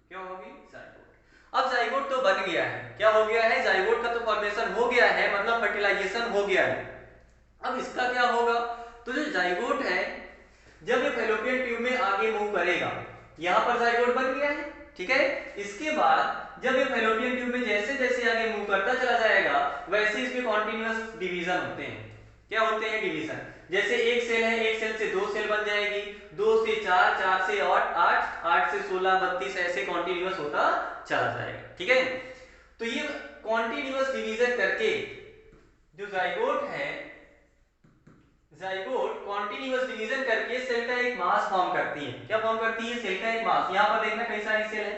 क्या होगी, जाइगोट। अब जाइगोट तो बन गया है, क्या हो गया है, जाइगोट का तो फॉर्मेशन हो गया है, मतलब फर्टिलाइजेशन हो गया है। अब इसका क्या होगा, तो जो जाइगोट है जब ये फैलोपियन ट्यूब में आगे मूव करेगा, यहां पर जाइगोट बन गया है। ठीक है, इसके बाद जब ये फैलोपियन ट्यूब में जैसे जैसे आगे मूव करता चला जाएगा वैसे इसमें कॉन्टिन्यूअस डिवीजन होते हैं। क्या होते हैं, डिवीजन। जैसे एक सेल है, एक सेल से दो सेल बन जाएगी, दो से चार, चार से आठ, आठ से 16, 32 ऐसे कॉन्टिन्यूअस होता चला जाएगा। ठीक है, तो ये कॉन्टिन्यूअस डिवीजन करके जो जाइगोट है, जाइगोट कॉन्टिन्यूअस डिवीजन करके सेल का एक मास फॉर्म करती है। क्या फॉर्म करती है, सेल का एक मास। यहां पर देखना कई सारी सेल है,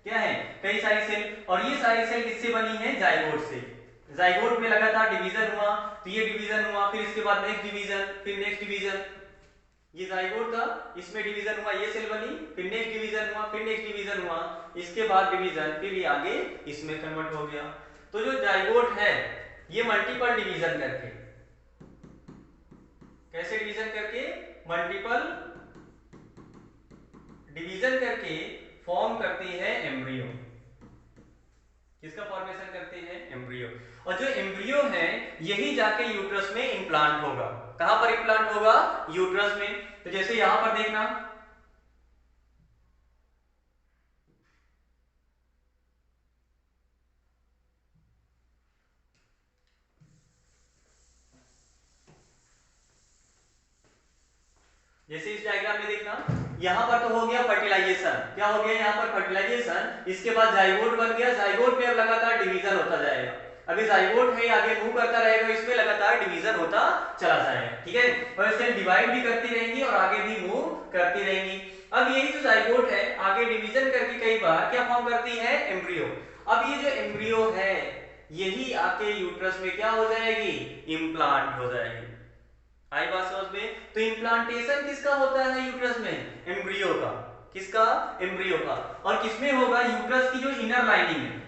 क्या है, कई सारी सेल, और ये सारी सेल किससे बनी है, जाइगोट से। जाइगोट में लगातार डिवीजन हुआ, तो ये डिवीजन हुआ, फिर इसके बाद नेक्स्ट डिवीजन, फिर नेक्स्ट डिवीजन। ये जाइगोट था, इसमें डिवीजन हुआ, ये सेल बनी, फिर नेक्स्ट डिवीजन हुआ, फिर नेक्स्ट डिवीजन हुआ, इसके बाद डिवीजन, फिर ये आगे इसमें कन्वर्ट हो गया। तो जो जाइगोट है ये मल्टीपल डिवीजन करके, कैसे डिवीजन करके, मल्टीपल डिवीजन करके फॉर्म करती है एम्ब्रियो। किसका फॉर्मेशन करते हैं, एम्ब्रियो। और जो एम्ब्रियो है यही जाके यूट्रस में इंप्लांट होगा। कहां पर इंप्लांट होगा, यूट्रस में। तो जैसे यहां पर देखना, जैसे इस डायग्राम में देखना, यहां पर तो हो गया फर्टिलाइजेशन। क्या हो गया यहाँ पर, फर्टिलाइजेशन। इसके बाद जाइगोट बन गया, जाइगोट में अब लगातार डिवीजन होता जाएगा। अभी जाइगोट है, आगे मूव करता रहेगा, इसमें लगातार डिवीजन होता चला जाएगा। ठीक है, और सेल डिवाइड भी करती रहेंगी और आगे भी मूव करती रहेंगी। अब यही जो जाइगोट है आगे डिवीजन करके कई बार क्या फॉर्म करती है, एम्ब्रियो। अब ये जो एम्ब्रियो है यही आके यूट्रस में क्या हो जाएगी, इम्प्लांट हो जाएगी। आई बात समझ में। तो इम्प्लांटेशन किसका होता है यूट्रस में, एम्ब्रियो का। किसका, एम्ब्रियो का। और किसमें होगा, यूट्रस की जो इनर लाइनिंग है,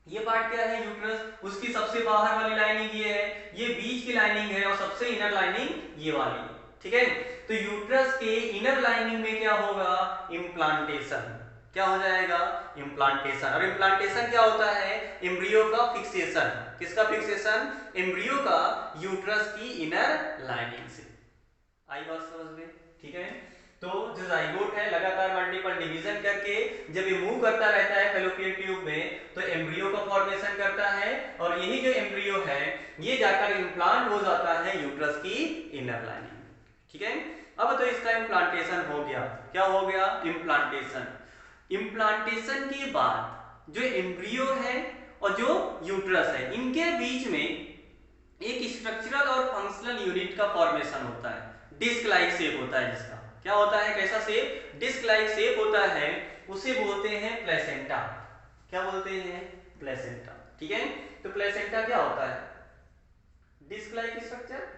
ये पार्ट क्या है, यूट्रस, उसकी सबसे बाहर वाली लाइनिंग ये है, ये बीच की लाइनिंग है, और सबसे इनर लाइनिंग ये वाली। ठीक है, तो यूट्रस के इनर लाइनिंग में क्या होगा, इम्प्लांटेशन। क्या हो जाएगा, इम्प्लांटेशन। और इम्प्लांटेशन क्या होता है, एम्ब्रियो का फिक्सेशन। किसका फिक्सेशन, एम्ब्रियो का यूट्रस की इनर लाइनिंग से। आई बात समझ में। ठीक है, तो जो जाइगोट है लगातार मल्टीपल डिवीजन करके जब ये मूव करता रहता है फैलोपियन ट्यूब में तो एम्ब्रियो का फॉर्मेशन करता है, और यही जो एम्ब्रियो है ये जाकर इम्प्लांट हो जाता है यूट्रस की इनर लाइनिंग में। ठीक है, अब तो इसका इम्प्लांटेशन हो गया। क्या हो गया, इम्प्लांटेशन। इम्प्लांटेशन के बाद जो एम्ब्रियो है और जो यूट्रस है इनके बीच में एक स्ट्रक्चरल और फंक्शनल यूनिट का फॉर्मेशन होता है। डिस्क लाइक शेप होता है जिसका, क्या होता है, कैसा शेप, डिस्क लाइक शेप होता है, उसे बोलते हैं प्लेसेंटा। क्या बोलते हैं, प्लेसेंटा। ठीक है, तो प्लेसेंटा क्या होता है, डिस्क लाइक स्ट्रक्चर।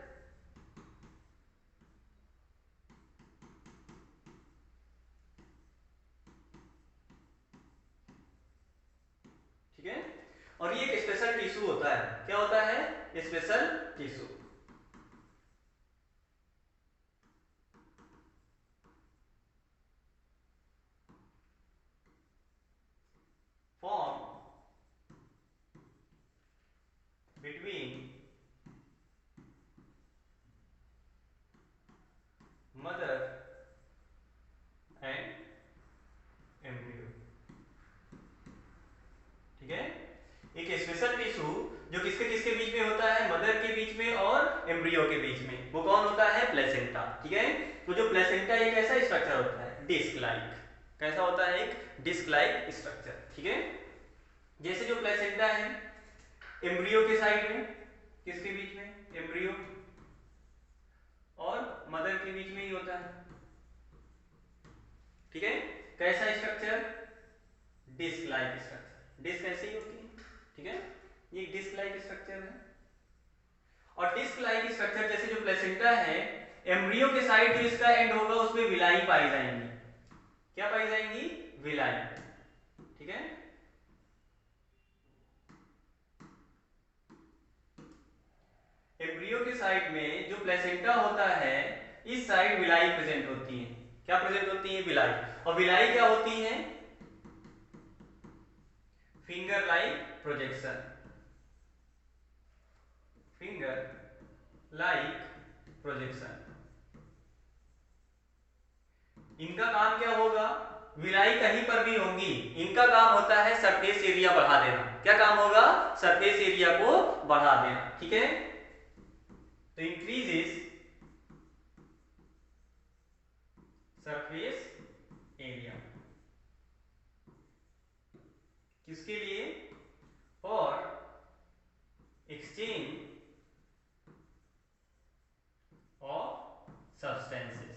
ठीक है, और ये एक स्पेशल टिश्यू होता है। क्या होता है, स्पेशल टिश्यू। फॉर्म बिटवीन एक स्पेशल टिश्यू जो किसके किसके बीच में होता है, मदर के बीच में और एम्ब्रियो के बीच में, वो कौन होता है, प्लेसेंटा। ठीक है, तो जो प्लेसेंटा एक ऐसा स्ट्रक्चर होता है डिस्क लाइक, कैसा होता है, एक डिस्क लाइक स्ट्रक्चर। ठीक है, जैसे जो प्लेसेंटा है एम्ब्रियो के साइड में, किसके बीच में, एम्ब्रियो और मदर के बीच में ही होता है। ठीक है, कैसा structure, disc like structure, disc ऐसे ही होती है। ठीक है, ये डिस्क लाइक स्ट्रक्चर है। और डिस्क लाइक स्ट्रक्चर जैसे जो प्लेसेंटा है, एम्ब्रियो के साइड जो इसका एंड होगा उसमें विलाई पाई जाएंगी। क्या पाई जाएंगी, विलाई। ठीक है, एम्ब्रियो के साइड में जो प्लेसेंटा होता है, इस साइड विलाई प्रेजेंट होती है। क्या प्रेजेंट होती है, विलाई। और विलाई क्या होती है, finger like projection, finger like projection. इनका काम क्या होगा, विलाई कहीं पर भी होंगी, इनका काम होता है सरफेस एरिया बढ़ा देना। क्या काम होगा, सरफेस एरिया को बढ़ा देना। ठीक है, तो इंक्रीजेस सरफेस एरिया, किसके लिए, फॉर एक्सचेंज ऑफ सब्सटेंसेस,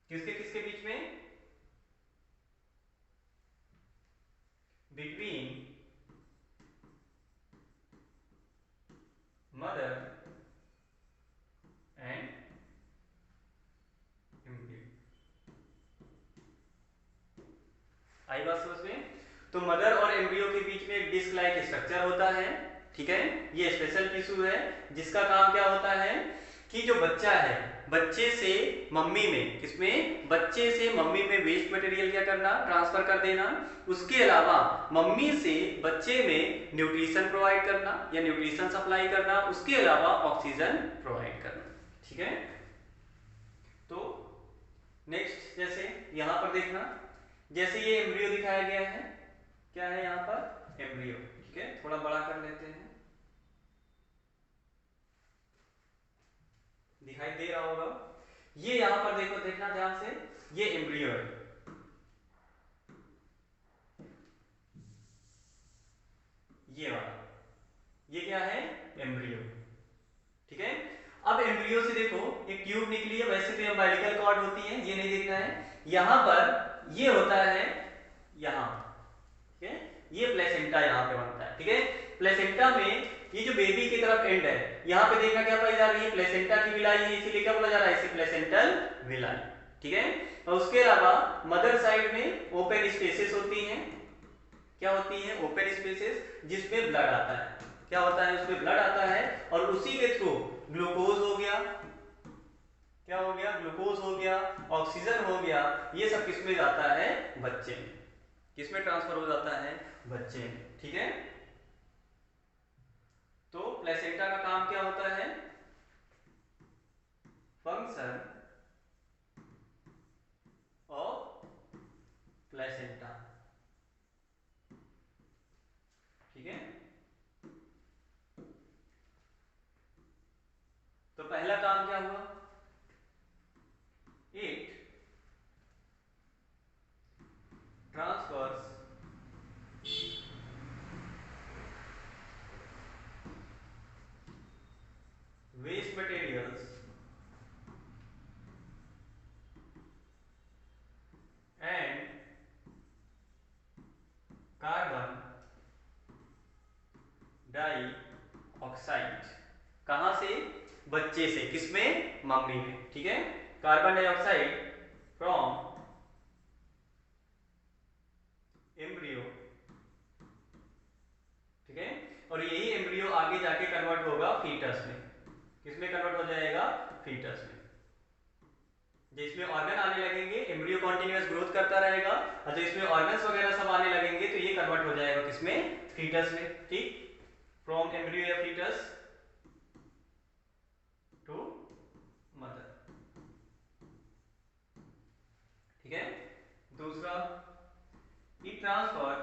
किसके किसके बीच में, बिटवीन मदर एंड एम्ब्रियो। आई बात समझ में। तो मदर और एम्ब्रियो के बीच में एक डिस्क लाइक स्ट्रक्चर होता है। ठीक है, ये स्पेशल टिश्यू है जिसका काम क्या होता है कि जो बच्चा है, बच्चे से मम्मी में, किसमें, बच्चे से मम्मी में वेस्ट मटेरियल क्या करना, ट्रांसफर कर देना। उसके अलावा मम्मी से बच्चे में न्यूट्रिशन प्रोवाइड करना या न्यूट्रिशन सप्लाई करना, उसके अलावा ऑक्सीजन प्रोवाइड करना। ठीक है, तो नेक्स्ट जैसे यहां पर देखना, जैसे ये एम्ब्रियो दिखाया गया है, क्या है यहां पर, एम्ब्रियो। ठीक है, थोड़ा बड़ा कर लेते हैं, दिखाई दे रहा होगा। ये यहां पर देखो, देखना ध्यान से, ये एम्ब्रियो है, ये वाला, ये क्या है, एम्ब्रियो। ठीक है, अब एम्ब्रियो से देखो एक ट्यूब निकली है, वैसे तो अम्बिलिकल कॉर्ड होती है, ये नहीं देखना है। यहां पर ये होता है, यहां, ठीक है, ये प्लेसेंटा यहां पे बनता है। ठीक है, प्लेसेंटा में ये जो बेबी की तरफ एंड है, यहां पे देखना क्या पाई जा रही है, प्लेसेंटा की विलाई है, इसीलिए क्या बोला जा रहा है, इसे प्लेसेंटल विलाई। ठीक है, और उसके अलावा मदर साइड में ओपन स्पेसेस होती हैं। क्या होती हैं, ओपन स्पेसेस, जिसमें ब्लड आता है। क्या होता है, उसमें ब्लड आता है और उसी के थ्रू ग्लूकोज हो गया, क्या हो गया, ग्लूकोज हो गया, ऑक्सीजन हो गया, ये सब किसमें जाता है, बच्चे में, किसमें ट्रांसफर हो जाता है, बच्चे में। ठीक है, तो प्लेसेंटा का काम क्या होता है, फंक्शन ऑफ प्लेसेंटा। ठीक है, तो पहला काम क्या हुआ, it transfers waste materials and carbon dioxide, कहां से, बच्चे से, किसमें, मम्मी में। ठीक है, कार्बन डाइऑक्साइड फ्रॉम एम्ब्रियो। ठीक है, और यही एम्ब्रियो आगे जाके कन्वर्ट होगा फीटस में, किसमें कन्वर्ट हो जाएगा, फीटस में, जिसमें ऑर्गन आने लगेंगे, एम्ब्रियो कॉन्टिन्यूअस ग्रोथ करता रहेगा, और जो इसमें ऑर्गन्स वगैरह सब आने लगेंगे तो ये कन्वर्ट हो जाएगा किसमें, फीटस में। ठीक, फ्रॉम एम्ब्रियो या फीटस टू मदर। ठीक है, दूसरा, इट ट्रांसफर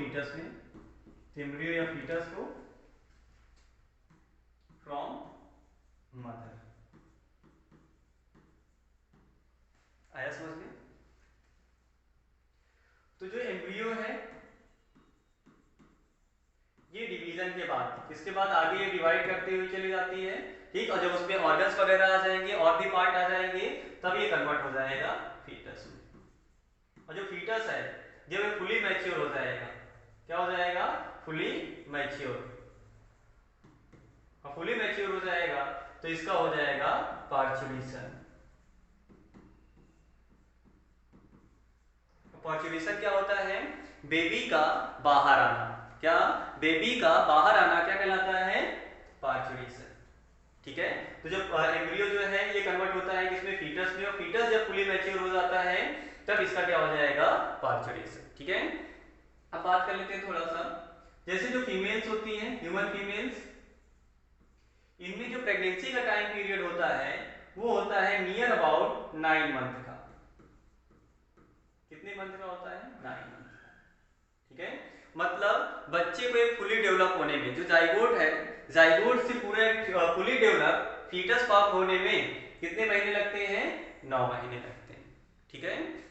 फीटस में, एम्ब्रियो या फीटस को फ्रॉम मदर। आया समझ में? तो जो एम्ब्रियो है ये डिवीजन के बाद, इसके बाद आगे ये डिवाइड करते हुए चली जाती है, ठीक। और जब उसमें ऑर्गन्स वगैरह आ जाएंगे और भी पार्ट आ जाएंगे तब ये कन्वर्ट हो जाएगा फीटस में। और जो फीटस है जब ये फुली मैच्योर हो जाएगा, क्या हो जाएगा? Fully mature. और फुली मैच्योर हो जाएगा तो इसका हो जाएगा पार्चुरेशन। पार्चुरेशन क्या होता है? बेबी का बाहर आना। क्या? बेबी का बाहर आना क्या कहलाता है? पार्चुरेशन। ठीक है। तो जब एम्ब्रियो जो है ये कन्वर्ट होता है किसमें? फीटस में। और फीटस जब फुली मैच्योर हो जाता है तब इसका क्या हो जाएगा? पार्चुरेशन। ठीक है। अब बात कर लेते हैं थोड़ा सा, जैसे जो फीमेल्स होती हैं, ह्यूमन फीमेल्स, इनमें जो प्रेगनेंसी का टाइम पीरियड होता है वो होता है नियर अबाउट 9 मंथ का। कितने मंथ का होता है? 9 मंथ का। ठीक है। मतलब बच्चे को एक फुली डेवलप होने में, जो जाइगोट है, जाइगोट से पूरे फुली डेवलप फीटस फॉर्म होने में कितने महीने लगते हैं? 9 महीने लगते हैं। ठीक है।